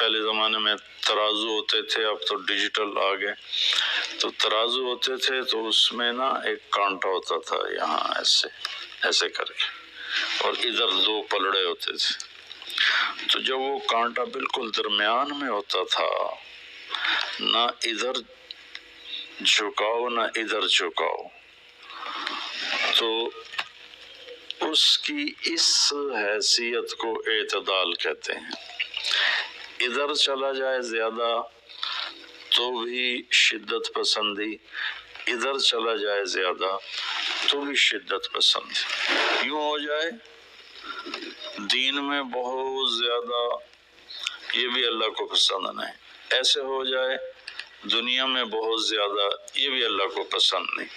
پہلے زمانے میں ترازو ہوتے تھے، اب تو ڈیجیٹل آ گئے، تو ترازو ہوتے تھے تو اس میں نا ایک کانٹا ہوتا تھا یہاں ایسے ایسے کر کے، اور ادھر دو پلڑے ہوتے تھے، تو جب وہ کانٹا بالکل درمیان میں ہوتا تھا، نہ ادھر جھکاؤ نہ ادھر جھکاؤ، تو اس کی اس حیثیت کو اعتدال کہتے ہیں۔ ادھر چلا جائے زیادہ تو بھی شدت پسندی، ادھر چلا جائے زیادہ تو بھی شدت پسندی، یوں ہو جائے دین میں بہت زیادہ، یہ بھی اللہ کو پسند نہیں، ایسے ہو جائے دنیا میں بہت زیادہ، یہ بھی اللہ کو پسند نہیں۔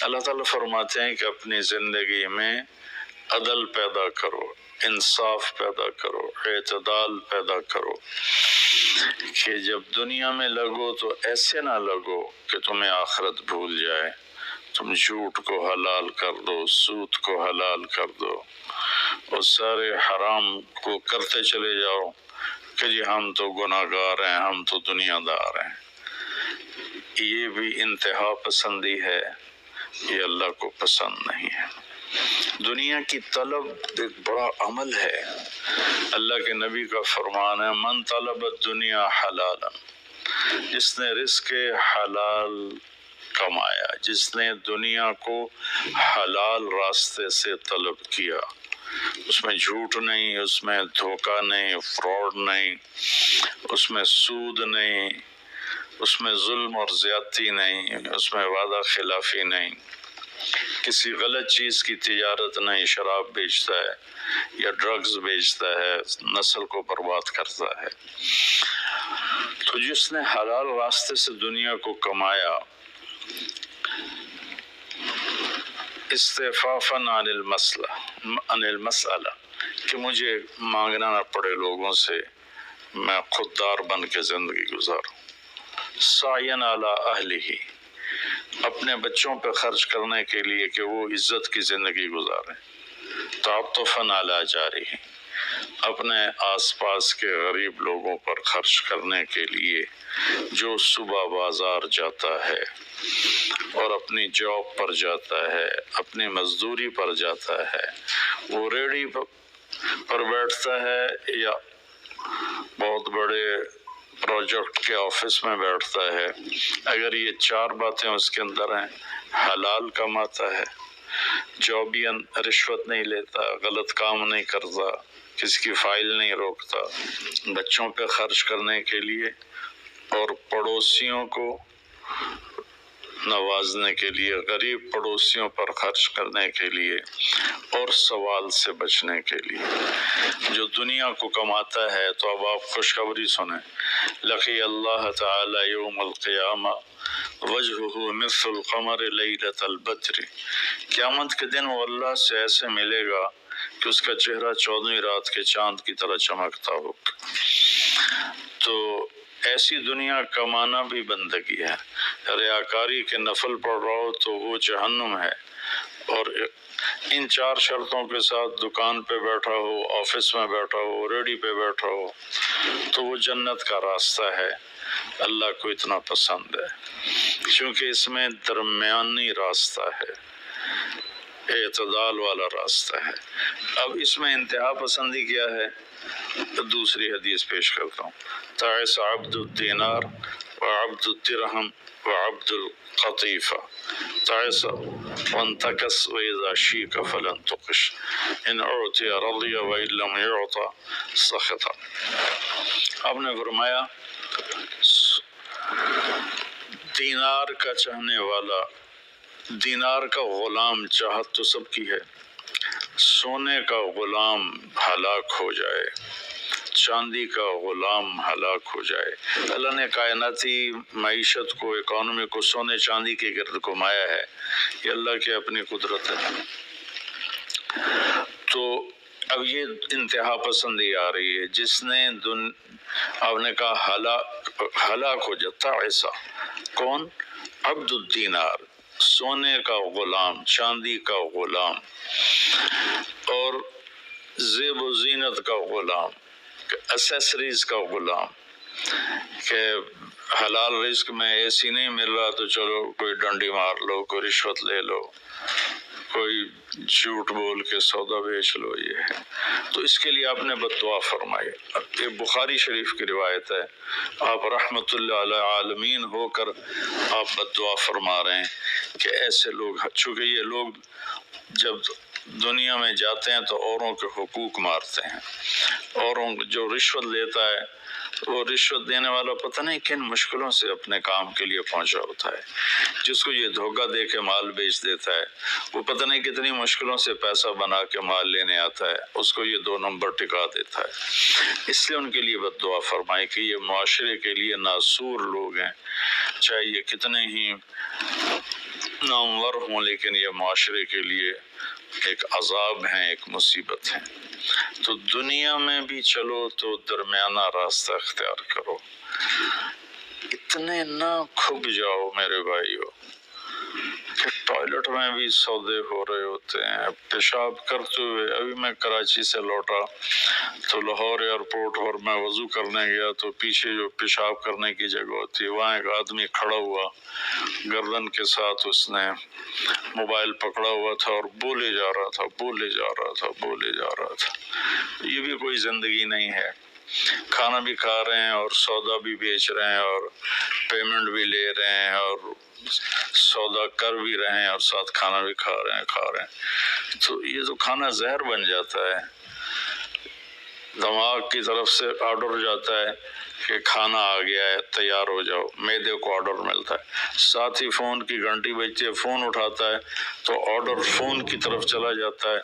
اللہ تعالیٰ فرماتے ہیں کہ اپنی زندگی میں عدل پیدا کرو، انصاف پیدا کرو، اعتدال پیدا کرو، کہ جب دنیا میں لگو تو ایسے نہ لگو کہ تمہیں آخرت بھول جائے، تم جھوٹ کو حلال کر دو، سود کو حلال کر دو، اور سارے حرام کو کرتے چلے جاؤ کہ جی ہم تو گناہ گار ہیں، ہم تو دنیا دار ہیں۔ یہ بھی انتہا پسندی ہے، یہ اللہ کو پسند نہیں ہے۔ دنیا کی طلب ایک بڑا عمل ہے۔ اللہ کے نبی کا فرمان ہے، من طلب الدنیا حلالا، جس نے رزق حلال کمایا، جس نے دنیا کو حلال راستے سے طلب کیا، اس میں جھوٹ نہیں، اس میں دھوکہ نہیں، فراڈ نہیں، اس میں سود نہیں، اس میں ظلم اور زیادتی نہیں، اس میں وعدہ خلافی نہیں، کسی غلط چیز کی تجارت نہیں، شراب بیچتا ہے یا ڈرگز بیچتا ہے، نسل کو برباد کرتا ہے۔ تو جس نے حلال راستے سے دنیا کو کمایا، استعفافاً عن المسئلہ، کہ مجھے مانگنا نہ پڑے لوگوں سے، میں خوددار بن کے زندگی گزاروں، سعیاً علی اہلہ، اپنے بچوں پہ خرچ کرنے کے لیے کہ وہ عزت کی زندگی گزاریں، تعطفاً علی جارہ، اپنے آس پاس کے غریب لوگوں پر خرچ کرنے کے لیے، جو صبح بازار جاتا ہے اور اپنی جاب پر جاتا ہے، اپنی مزدوری پر جاتا ہے، وہ ریڑھی پر بیٹھتا ہے یا بہت بڑے پروجیکٹ کے آفس میں بیٹھتا ہے، اگر یہ چار باتیں اس کے اندر ہیں، حلال کماتا ہے، جابین رشوت نہیں لیتا، غلط کام نہیں کرتا، کسی کی فائل نہیں روکتا، بچوں پہ خرچ کرنے کے لیے اور پڑوسیوں کو نوازنے کے لیے، غریب پڑوسیوں پر خرچ کرنے کے لیے اور سوال سے بچنے کے لیے، جو دنیا کو کماتا ہے، تو اب آپ خوشخبری سنیں، لقی اللہ تعالی یوم القیامہ وجہہ مثل القمر لیلۃ البدر، قیامت کے دن وہ اللہ سے ایسے ملے گا کہ اس کا چہرہ 14ویں رات کے چاند کی طرح چمکتا ہو۔ تو ایسی دنیا کمانا بھی بندگی ہے۔ ریاکاری کے نفل پڑھ رہا ہو تو وہ جہنم ہے، اور ان چار شرطوں کے ساتھ دکان پہ بیٹھا ہو، آفس میں بیٹھا ہو، ریڑھی پہ بیٹھا ہو، تو وہ جنت کا راستہ ہے، اللہ کو اتنا پسند ہے، کیونکہ اس میں درمیانی راستہ ہے، اعتدال والا راستہ ہے۔ اب اس میں انتہا پسندی کیا ہے؟ دوسری حدیث پیش کرتا ہوں، تعس عبد الدینار وعبد الدرہم وعبد القطیفہ، تعس وانتکس وإذا شیک فلن تقش، ان اعطی رضی وإن لم يعط سخط۔ آپ نے فرمایا دینار کا چاہنے والا، دینار کا غلام چاہت تو سب کی ہے، سونے کا غلام ہلاک ہو جائے، چاندی کا غلام ہلاک ہو جائے۔ اللہ نے کائناتی معیشت کو، اکانومی کو سونے چاندی کے گرد گھمایا ہے، یہ اللہ کی اپنی قدرت ہے۔ تو اب یہ انتہا پسندی آ رہی ہے، جس نے آپ نے کہا ہلاک ہو جاتا، ایسا کون؟ عبد الدینار، سونے کا غلام، چاندی کا غلام، اور زیب و زینت کا غلام، کہ ایسیسریز کا غلام، کہ حلال رزق میں ایسی نہیں مل رہا تو چلو کوئی ڈنڈی مار لو، کوئی رشوت لے لو، کوئی جھوٹ بول کے سودا بیچ لو. یہ ہے تو اس کے لیے آپ نے بد دعا فرمائی. یہ بخاری شریف کی روایت ہے. آپ رحمت اللہ علی عالمین ہو کر آپ بد دعا فرما رہے ہیں کہ ایسے لوگ، چونکہ یہ لوگ جب دنیا میں جاتے ہیں تو اوروں کے حقوق مارتے ہیں. اوروں جو رشوت لیتا ہے، وہ رشوت دینے والا پتہ نہیں کن مشکلوں سے اپنے کام کے لیے پہنچا ہوتا ہے. جس کو یہ دھوکہ دے کے مال بیچ دیتا ہے، وہ پتہ نہیں کتنی مشکلوں سے پیسہ بنا کے مال لینے آتا ہے، اس کو یہ 2 نمبر ٹکا دیتا ہے. اس لیے ان کے لیے بد دعا فرمائے کہ یہ معاشرے کے لیے ناسور لوگ ہیں، چاہے یہ کتنے ہی نامور ہوں، لیکن یہ معاشرے کے لیے ایک عذاب ہیں، ایک مصیبت ہے. تو دنیا میں بھی چلو تو درمیانہ راستہ اختیار کرو. اتنے نہ کھب جاؤ میرے بھائیو کہ ٹوائلٹ میں بھی سودے ہو رہے ہوتے ہیں. پیشاب کرتے ہوئے، ابھی میں کراچی سے لوٹا تو لاہور ایئرپورٹ پر میں وضو کرنے گیا تو پیچھے جو پیشاب کرنے کی جگہ ہوتی ہے، وہاں ایک آدمی کھڑا ہوا، گردن کے ساتھ اس نے موبائل پکڑا ہوا تھا اور بولے جا رہا تھا. یہ بھی کوئی زندگی نہیں ہے. کھانا بھی کھا رہے ہیں اور سودا بھی بیچ رہے ہیں اور پیمنٹ بھی لے رہے ہیں اور سودا کر بھی رہے ہیں اور ساتھ کھانا بھی کھا رہے ہیں. تو یہ تو کھانا زہر بن جاتا ہے. دماغ کی طرف سے آرڈر جاتا ہے کہ کھانا آ گیا ہے، تیار ہو جاؤ. معدے کو آرڈر ملتا ہے، ساتھ ہی فون کی گھنٹی بجتی ہے، فون اٹھاتا ہے تو آرڈر فون کی طرف چلا جاتا ہے.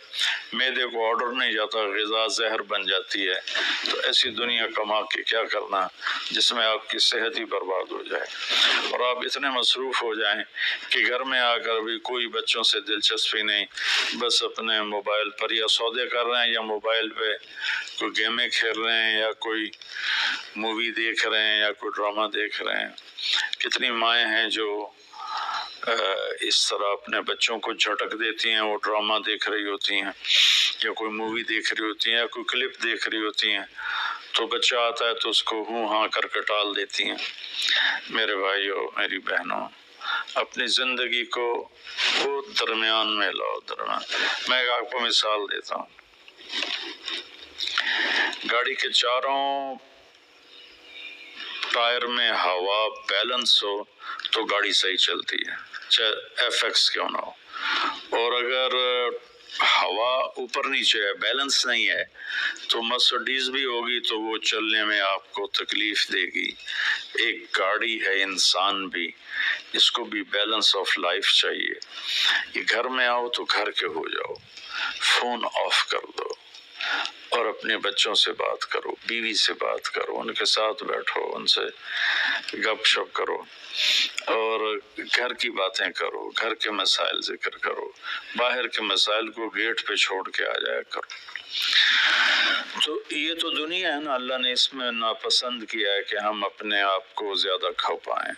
معدے کو آرڈر نہیں جاتا، غذا زہر بن جاتی ہے. تو ایسی دنیا کما کے کیا کرنا جس میں آپ کی صحت ہی برباد ہو جائے اور آپ اتنے مصروف ہو جائیں کہ گھر میں آ کر بھی کوئی بچوں سے دلچسپی نہیں، بس اپنے موبائل پر یا سودے کر رہے ہیں یا موبائل پہ کوئی گیمیں کھیل رہے ہیں یا کوئی مووی دیکھ رہے ہیں یا کوئی ڈرامہ دیکھ رہے ہیں. کتنی مائیں ہیں جو اس طرح اپنے بچوں کو جھٹک دیتی ہیں. وہ ڈرامہ دیکھ رہی ہوتی ہیں یا کوئی مووی دیکھ رہی ہوتی ہیں یا کوئی کلپ دیکھ رہی ہوتی ہیں تو بچہ آتا ہے تو اس کو ہوں ہاں کر کے ٹال دیتی ہیں. میرے بھائیو، میری بہنوں، اپنی زندگی کو وہ درمیان میں لاؤ. میں آپ کو مثال دیتا ہوں. گاڑی کے چاروں ٹائر میں ہوا بیلنس ہو تو گاڑی صحیح چلتی ہے، چاہے ایف ایکس کیوں نہ ہو. اور اگر ہوا اوپر نیچے ہے، بیلنس نہیں ہے، تو مرسڈیز بھی ہوگی تو وہ چلنے میں آپ کو تکلیف دے گی. ایک گاڑی ہے، انسان بھی، اس کو بھی بیلنس آف لائف چاہیے. یہ گھر میں آؤ تو گھر کے ہو جاؤ، فون آف کر دو اور اپنے بچوں سے بات کرو، بیوی سے بات کرو، ان کے ساتھ بیٹھو، ان سے گپ شپ کرو اور گھر کی باتیں کرو، گھر کے مسائل ذکر کرو. باہر کے مسائل کو گیٹ پہ چھوڑ کے آ جایا کرو. تو یہ تو دنیا ہے نا، اللہ نے اس میں ناپسند کیا ہے کہ ہم اپنے آپ کو زیادہ کھو پائیں.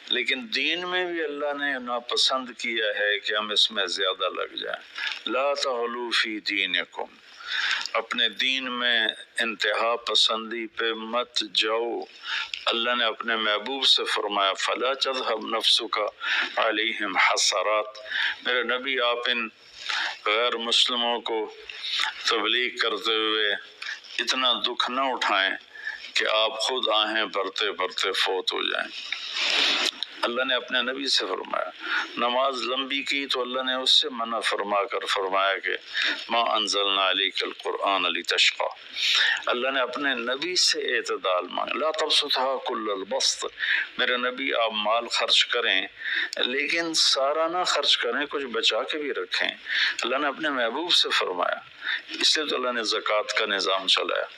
لیکن دین میں بھی اللہ نے ناپسند کیا ہے کہ ہم اس میں زیادہ لگ جائیں. لا تغلوا فی دینکم، اپنے دین میں انتہا پسندی پہ مت جاؤ. اللہ نے اپنے محبوب سے فرمایا فلا تذهب نفسك علیہم حسرات. میرے نبی، آپ ان غیر مسلموں کو تبلیغ کرتے ہوئے اتنا دکھ نہ اٹھائیں کہ آپ خود آہیں بھرتے بھرتے فوت ہو جائیں. اللہ نے اپنے نبی سے فرمایا. نماز لمبی کی تو اللہ نے اس سے منع فرما کر فرمایا کہ ما انزلنا علیک القرآن لتشقى. اللہ نے اپنے نبی سے اعتدال مانگا. لا تبسطها کل البسط. میرے نبی، آپ مال خرچ کریں لیکن سارا نہ خرچ کریں، کچھ بچا کے بھی رکھیں. اللہ نے اپنے محبوب سے فرمایا. اس لیے تو اللہ نے زکوٰۃ کا نظام چلایا.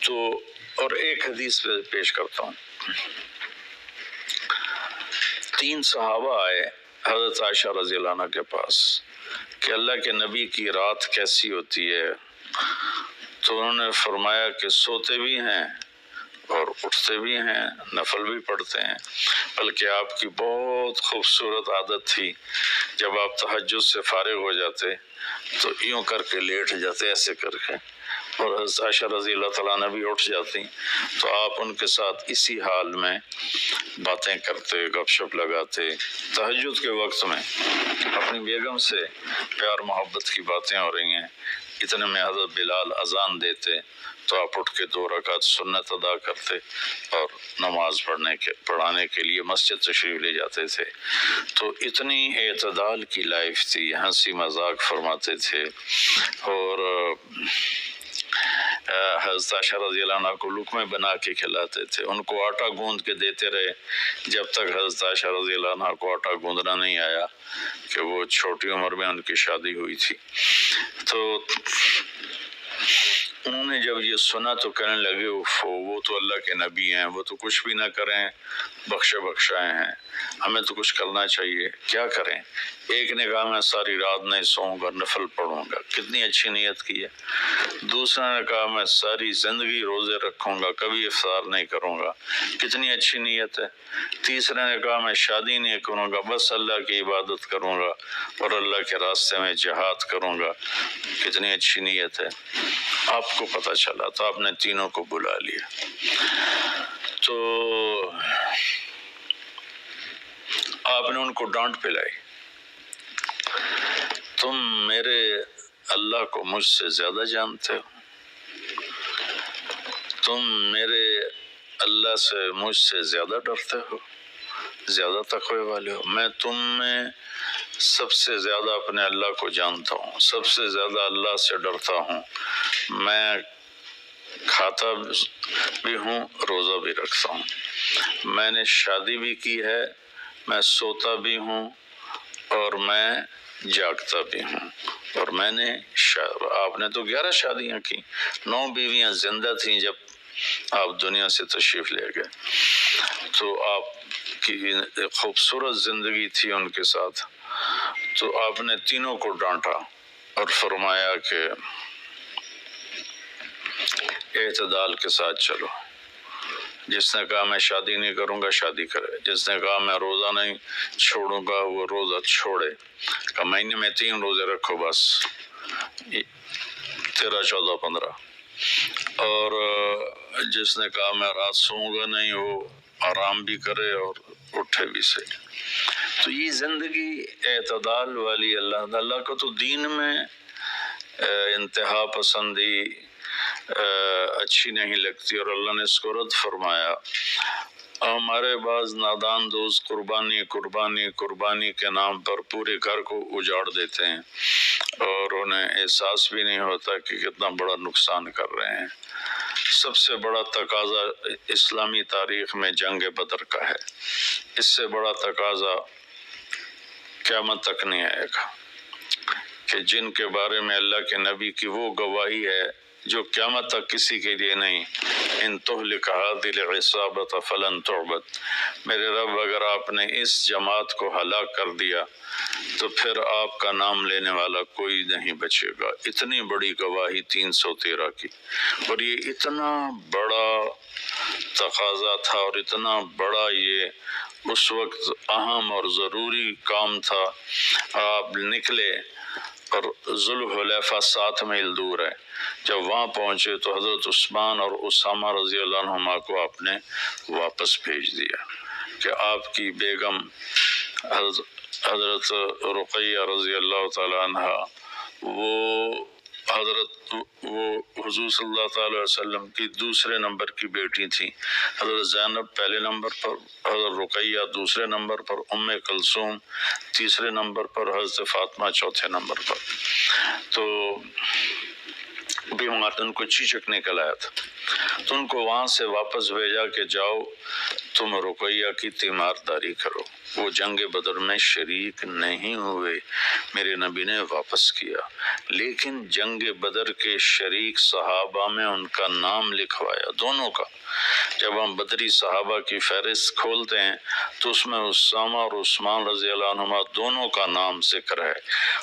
تو اور ایک حدیث پہ پیش کرتا ہوں. 3 صحابہ آئے حضرت عائشہ رضی اللہ عنہ کے پاس کہ اللہ کے نبی کی رات کیسی ہوتی ہے. تو انہوں نے فرمایا کہ سوتے بھی ہیں اور اٹھتے بھی ہیں، نفل بھی پڑھتے ہیں. بلکہ آپ کی بہت خوبصورت عادت تھی، جب آپ تہجد سے فارغ ہو جاتے تو یوں کر کے لیٹ جاتے، ایسے کر کے، اور حضرت عائشہ رضی اللہ تعالیٰ عنہ بھی اٹھ جاتی تو آپ ان کے ساتھ اسی حال میں باتیں کرتے، گپ شپ لگاتے. تہجد کے وقت میں اپنی بیگم سے پیار محبت کی باتیں ہو رہی ہیں، اتنے میں حضرت بلال اذان دیتے تو آپ اٹھ کے 2 رکعت سنت ادا کرتے اور نماز پڑھانے کے لیے مسجد تشریف لے جاتے تھے. تو اتنی اعتدال کی لائف تھی، ہنسی مذاق فرماتے تھے. اور حضرت عائشہ رضی اللہ عنہ کو لقمے بنا کے کھلاتے تھے، ان کو آٹا گوندھ کے دیتے رہے جب تک حضرت عائشہ رضی اللہ عنہ کو آٹا گوندھنا نہیں آیا، کہ وہ چھوٹی عمر میں ان کی شادی ہوئی تھی. تو انہوں نے جب یہ سنا تو کہنے لگے وہ تو اللہ کے نبی ہیں، وہ تو کچھ بھی نہ کریں، بخشے بخشائے ہیں، ہمیں تو کچھ کرنا چاہیے، کیا کریں؟ ایک نے کہا میں ساری رات نہیں سوؤں گا، نفل پڑھوں گا، کتنی اچھی نیت کی ہے. دوسرے نے کہا میں ساری زندگی روزے رکھوں گا، کبھی افطار نہیں کروں گا، کتنی اچھی نیت ہے. تیسرے نے کہا میں شادی نہیں کروں گا، بس اللہ کی عبادت کروں گا اور اللہ کے راستے میں جہاد کروں گا، کتنی اچھی نیت ہے. آپ کو پتہ چلا تو آپ نے تینوں کو بلا لیا. تو آپ نے ان کو ڈانٹ پلائی، تم میرے اللہ کو مجھ سے زیادہ جانتے ہو، تم میرے اللہ سے مجھ سے زیادہ ڈرتے ہو، زیادہ تقوی والے ہو. میں تم میں سب سے زیادہ اپنے اللہ کو جانتا ہوں، سب سے زیادہ اللہ سے ڈرتا ہوں. میں کھاتا بھی ہوں، روزہ بھی رکھتا ہوں، میں نے شادی بھی کی ہے، میں سوتا بھی ہوں اور میں جاگتا بھی ہوں. اور میں نے آپ نے تو 11 شادیاں کی، 9 بیویاں زندہ تھیں جب آپ دنیا سے تشریف لے گئے. تو آپ کی خوبصورت زندگی تھی ان کے ساتھ. تو آپ نے تینوں کو ڈانٹا اور فرمایا کہ اعتدال کے ساتھ چلو. جس نے کہا میں شادی نہیں کروں گا شادی کرے، جس نے کہا میں روزہ نہیں چھوڑوں گا وہ روزہ چھوڑے. کہ مہینے میں 3 روزے رکھو بس، 13 14 15. اور جس نے کہا میں رات سوؤں گا نہیں وہ آرام بھی کرے اور اٹھے بھی صحیح. تو یہ زندگی اعتدال والی. اللہ کا تو دین میں انتہا پسندی اچھی نہیں لگتی، اور اللہ نے اس کو رد فرمایا. ہمارے بعض نادان دوست قربانی قربانی قربانی کے نام پر پورے گھر کو اجاڑ دیتے ہیں اور انہیں احساس بھی نہیں ہوتا کہ کتنا بڑا نقصان کر رہے ہیں. سب سے بڑا تقاضا اسلامی تاریخ میں جنگ بدر کا ہے، اس سے بڑا تقاضا قیامت تک نہیں آئے گا، کہ جن کے بارے میں اللہ کے نبی کی وہ گواہی ہے جو قیامت تک کسی کے لیے نہیں. ان تہلک هذه العصابة فلن تعبد. میرے رب اگر آپ نے اس جماعت کو ہلاک کر دیا تو پھر آپ کا نام لینے والا کوئی نہیں بچے گا. اتنی بڑی گواہی 313 کی، اور یہ اتنا بڑا تقاضا تھا اور اتنا بڑا یہ اس وقت اہم اور ضروری کام تھا. آپ نکلے اور ذوالحلیفہ 7 میل دور ہے. جب وہاں پہنچے تو حضرت عثمان اور اسامہ رضی اللہ عنہما کو آپ نے واپس بھیج دیا کہ آپ کی بیگم حضرت رقیہ رضی اللہ تعالی عنہ وہ حضور صلی اللہ تعالی علیہ وسلم کی دوسرے نمبر کی بیٹی تھی. حضرت زینب پہلے نمبر پر، حضرت رقیہ دوسرے نمبر پر، کلثوم تیسرے نمبر پر، حضرت فاطمہ چوتھے نمبر پر. تو بیمار ان کو چیچک نکل آیا تھا تو ان کو وہاں سے واپس بھیجا کہ جاؤ تم رقیہ کی تیمارداری کرو. وہ جنگ بدر میں شریک نہیں ہوئے، میرے نبی نے واپس کیا، لیکن جنگ بدر کے شریک صحابہ میں ان کا نام لکھوایا، دونوں کا. جب ہم بدری صحابہ کی فہرست کھولتے ہیں تو اس میں اسامہ اور عثمان رضی اللہ عنہما دونوں کا نام ذکر ہے،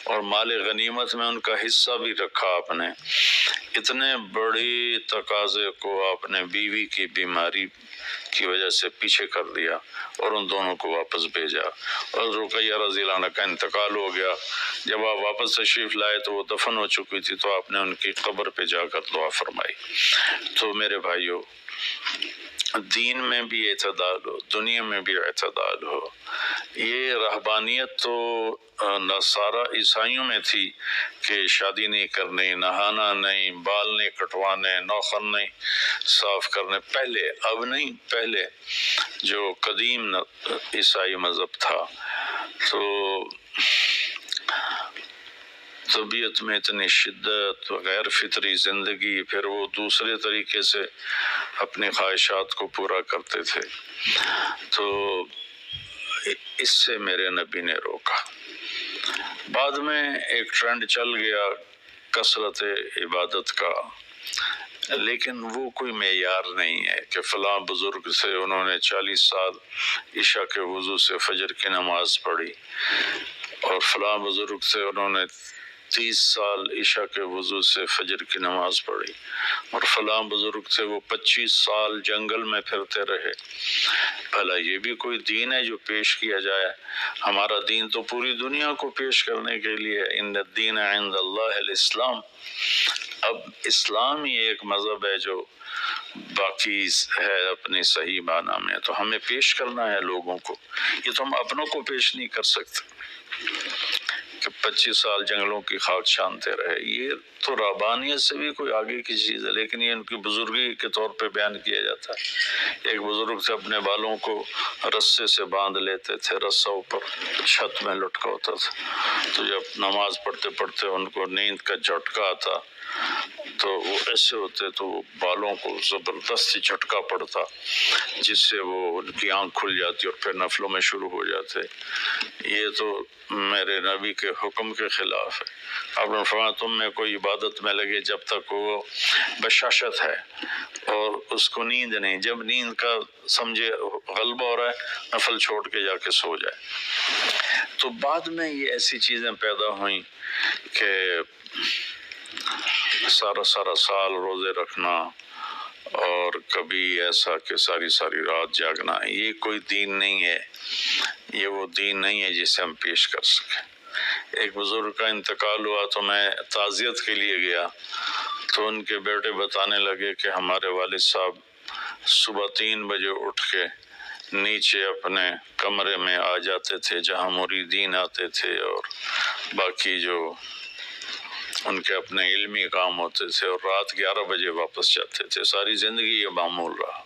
اور مال غنیمت میں ان کا حصہ بھی رکھا آپ نے. اتنے بڑی تقاضے کو آپ نے بیوی کی بیماری کی وجہ سے پیچھے کر دیا اور ان دونوں کو واپس بھیجا، اور رقیہ رضی اللہ عنہ کا انتقال ہو گیا۔ جب آپ واپس تشریف لائے تو وہ دفن ہو چکی تھی، تو آپ نے ان کی قبر پہ جا کر دعا فرمائی۔ تو میرے بھائیو، دین میں بھی اعتدال ہو، دنیا میں بھی اعتدال ہو۔ یہ رہبانیت تو نصارہ عیسائیوں میں تھی کہ شادی نہیں کرنی، نہانا نہیں، بال نہیں کٹوانے، نوخن نہیں صاف کرنے، پہلے، اب نہیں، پہلے جو قدیم عیسائی مذہب تھا۔ تو طبیعت میں اتنی شدت، غیر فطری زندگی، پھر وہ دوسرے طریقے سے اپنی خواہشات کو پورا کرتے تھے۔ تو اس سے میرے نبی نے روکا۔ بعد میں ایک ٹرینڈ چل گیا کثرت عبادت کا، لیکن وہ کوئی معیار نہیں ہے کہ فلاں بزرگ سے انہوں نے 40 سال عشاء کے وضو سے فجر کی نماز پڑھی، اور فلاں بزرگ سے انہوں نے 30 سال عشاء کے وضو سے فجر کی نماز پڑھی، اور فلاں بزرگ سے وہ 25 سال جنگل میں پھرتے رہے۔ بھلا یہ بھی کوئی دین ہے جو پیش کیا جائے؟ ہمارا دین تو پوری دنیا کو پیش کرنے کے لیے، ان الدین عند اللہ الاسلام۔ اب اسلام ہی ایک مذہب ہے جو باقی ہے اپنی صحیح معنی میں، تو ہمیں پیش کرنا ہے لوگوں کو۔ یہ تو ہم اپنوں کو پیش نہیں کر سکتے کہ 25 سال جنگلوں کی خاک چھانتے رہے۔ یہ تو رہبانیت سے بھی کوئی آگے کی چیز ہے، لیکن یہ ان کی بزرگی کے طور پہ بیان کیا جاتا ہے۔ ایک بزرگ سے اپنے بالوں کو رسے سے باندھ لیتے تھے، رسہ اوپر چھت میں لٹکا ہوتا تھا، تو جب نماز پڑھتے پڑھتے ان کو نیند کا جھٹکا آتا تو وہ ایسے ہوتے تو وہ بالوں کو زبردستی جھٹکا پڑتا، جس سے وہ ان کی آنکھ کھل جاتی اور پھر نفلوں میں شروع ہو جاتے۔ یہ تو میرے نبی کے حکم کے خلاف ہے۔ آپ نے فرمایا تم میں کوئی عبادت میں لگے جب تک وہ بشاشت ہے اور اس کو نیند نہیں، جب نیند کا سمجھے غلبہ ہو رہا ہے نفل چھوڑ کے جا کے سو جائے۔ تو بعد میں یہ ایسی چیزیں پیدا ہوئیں کہ سارا سال روزے رکھنا، اور کبھی ایسا کہ ساری رات جاگنا، یہ کوئی دین نہیں ہے، یہ وہ دین نہیں ہے جسے ہم پیش کر سکیں۔ ایک بزرگ کا انتقال ہوا تو میں تعزیت کے لیے گیا، تو ان کے بیٹے بتانے لگے کہ ہمارے والد صاحب صبح 3 بجے اٹھ کے نیچے اپنے کمرے میں آ جاتے تھے جہاں مریدین آتے تھے، اور باقی جو ان کے اپنے علمی کام ہوتے تھے، اور رات 11 بجے واپس جاتے تھے۔ ساری زندگی یہ معمول رہا۔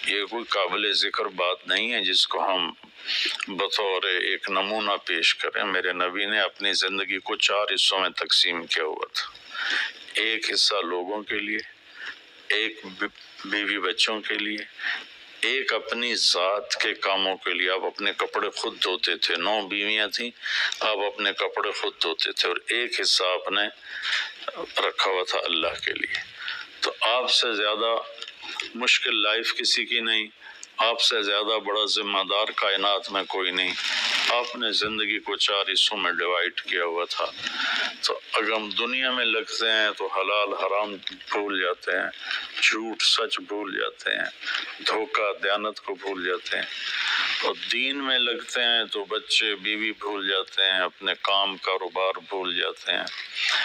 یہ کوئی قابل ذکر بات نہیں ہے جس کو ہم بطور ایک نمونہ پیش کریں۔ میرے نبی نے اپنی زندگی کو 4 حصوں میں تقسیم کیا ہوا تھا۔ ایک حصہ لوگوں کے لیے، ایک بیوی بچوں کے لیے، ایک اپنی ذات کے کاموں کے لیے۔ آپ اپنے کپڑے خود دھوتے تھے، 9 بیویاں تھیں، آپ اپنے کپڑے خود دھوتے تھے، اور ایک حصہ آپ نے رکھا ہوا تھا اللہ کے لیے۔ تو آپ سے زیادہ مشکل لائف کسی کی نہیں، آپ سے زیادہ بڑا ذمہ دار کائنات میں کوئی نہیں۔ آپ نے زندگی کو 4 حصوں میں ڈیوائیڈ کیا ہوا تھا۔ تو اگر ہم دنیا میں لگتے ہیں تو حلال حرام بھول جاتے ہیں، جھوٹ سچ بھول جاتے ہیں، دھوکہ دیانت کو بھول جاتے ہیں، اور دین میں لگتے ہیں تو بچے بیوی بھول جاتے ہیں، اپنے کام کاروبار بھول جاتے ہیں۔